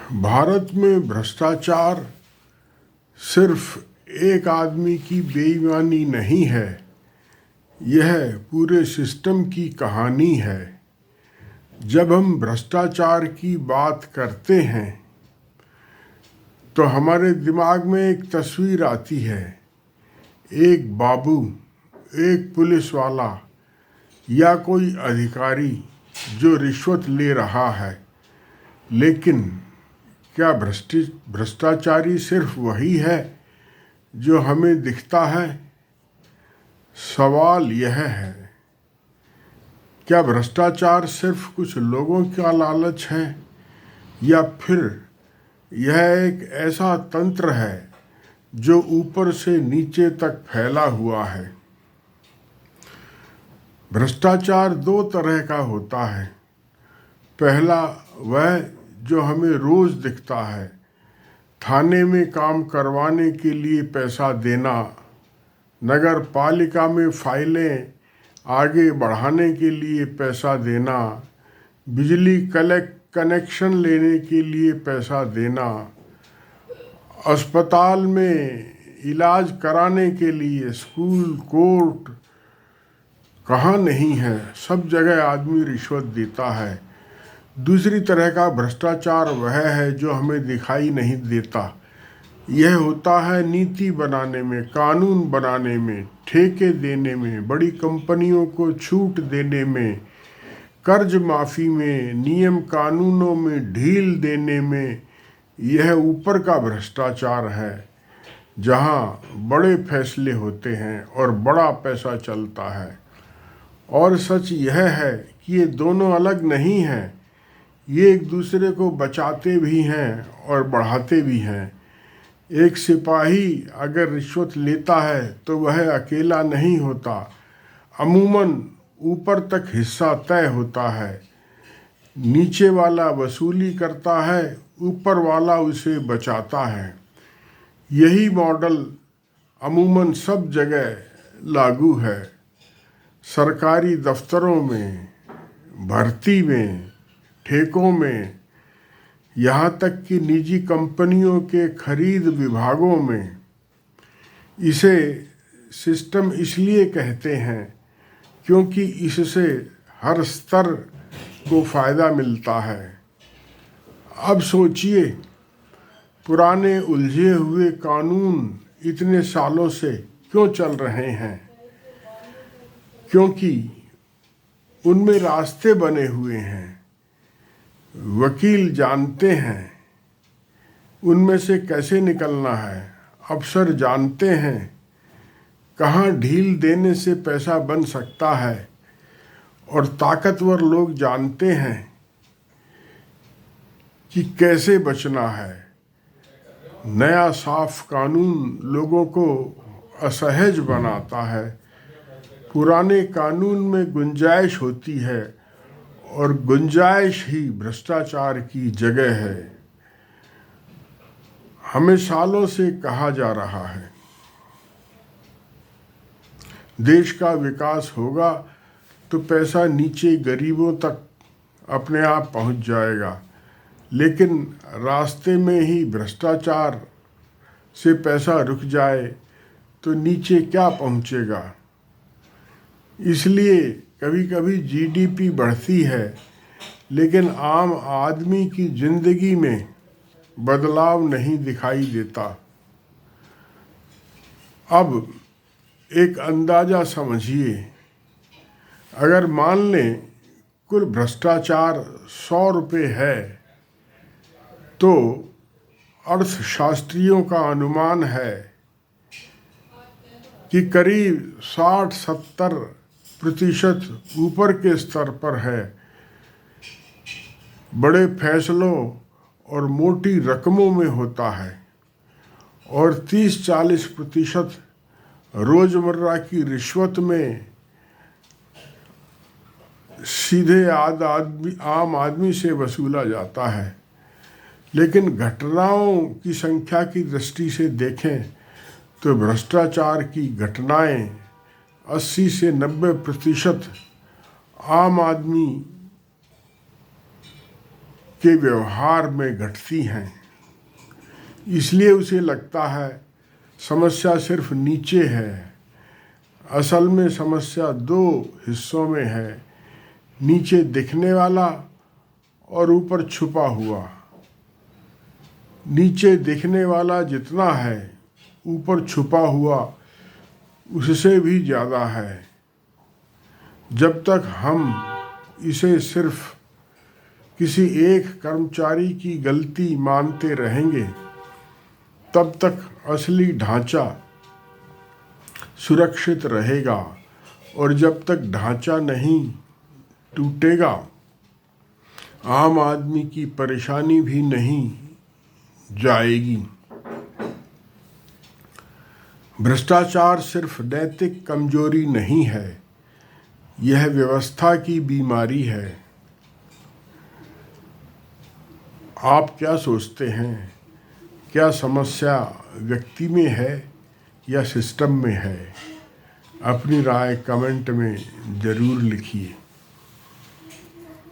भारत में भ्रष्टाचार सिर्फ एक आदमी की बेईमानी नहीं है, यह पूरे सिस्टम की कहानी है। जब हम भ्रष्टाचार की बात करते हैं तो हमारे दिमाग में एक तस्वीर आती है, एक बाबू, एक पुलिस वाला या कोई अधिकारी जो रिश्वत ले रहा है। लेकिन क्या भ्रष्टाचारी सिर्फ वही है जो हमें दिखता है? सवाल यह है, क्या भ्रष्टाचार सिर्फ कुछ लोगों का लालच है या फिर यह एक ऐसा तंत्र है जो ऊपर से नीचे तक फैला हुआ है? भ्रष्टाचार दो तरह का होता है। पहला वह जो हमें रोज दिखता है, थाने में काम करवाने के लिए पैसा देना, नगर पालिका में फाइलें आगे बढ़ाने के लिए पैसा देना, बिजली कनेक्शन लेने के लिए पैसा देना, अस्पताल में इलाज कराने के लिए, स्कूल, कोर्ट, कहाँ नहीं है, सब जगह आदमी रिश्वत देता है। दूसरी तरह का भ्रष्टाचार वह है जो हमें दिखाई नहीं देता। यह होता है नीति बनाने में, कानून बनाने में, ठेके देने में, बड़ी कंपनियों को छूट देने में, कर्ज माफ़ी में, नियम कानूनों में ढील देने में। यह ऊपर का भ्रष्टाचार है जहाँ बड़े फैसले होते हैं और बड़ा पैसा चलता है। और सच यह है कि ये दोनों अलग नहीं हैं, ये एक दूसरे को बचाते भी हैं और बढ़ाते भी हैं। एक सिपाही अगर रिश्वत लेता है तो वह अकेला नहीं होता, अमूमन ऊपर तक हिस्सा तय होता है। नीचे वाला वसूली करता है, ऊपर वाला उसे बचाता है। यही मॉडल अमूमन सब जगह लागू है। सरकारी दफ्तरों में, भर्ती में, ठेकों में, यहाँ तक कि निजी कंपनियों के खरीद विभागों में। इसे सिस्टम इसलिए कहते हैं क्योंकि इससे हर स्तर को फ़ायदा मिलता है। अब सोचिए, पुराने उलझे हुए कानून इतने सालों से क्यों चल रहे हैं? क्योंकि उनमें रास्ते बने हुए हैं। वकील जानते हैं उनमें से कैसे निकलना है, अफसर जानते हैं कहाँ ढील देने से पैसा बन सकता है, और ताकतवर लोग जानते हैं कि कैसे बचना है। नया साफ कानून लोगों को असहज बनाता है। पुराने कानून में गुंजाइश होती है और गुंजाइश ही भ्रष्टाचार की जगह है। हमें सालों से कहा जा रहा है, देश का विकास होगा तो पैसा नीचे गरीबों तक अपने आप पहुंच जाएगा। लेकिन रास्ते में ही भ्रष्टाचार से पैसा रुक जाए तो नीचे क्या पहुंचेगा? इसलिए कभी कभी जीडीपी बढ़ती है लेकिन आम आदमी की जिंदगी में बदलाव नहीं दिखाई देता। अब एक अंदाज़ा समझिए, अगर मान लें कुल भ्रष्टाचार 100 रुपये है तो अर्थशास्त्रियों का अनुमान है कि करीब 60-70% ऊपर के स्तर पर है। बड़े फैसलों और मोटी रकमों में होता है और 30-40% रोजमर्रा की रिश्वत में सीधे आम आदमी से वसूला जाता है। लेकिन घटनाओं की संख्या की दृष्टि से देखें तो भ्रष्टाचार की घटनाएं 80 से 90% आम आदमी के व्यवहार में घटती हैं। इसलिए उसे लगता है समस्या सिर्फ नीचे है। असल में समस्या दो हिस्सों में है, नीचे दिखने वाला और ऊपर छुपा हुआ। नीचे दिखने वाला जितना है, ऊपर छुपा हुआ उससे भी ज़्यादा है। जब तक हम इसे सिर्फ किसी एक कर्मचारी की गलती मानते रहेंगे, तब तक असली ढांचा सुरक्षित रहेगा, और जब तक ढांचा नहीं टूटेगा, आम आदमी की परेशानी भी नहीं जाएगी। भ्रष्टाचार सिर्फ नैतिक कमजोरी नहीं है, यह व्यवस्था की बीमारी है। आप क्या सोचते हैं? क्या समस्या व्यक्ति में है या सिस्टम में है? अपनी राय कमेंट में ज़रूर लिखिए।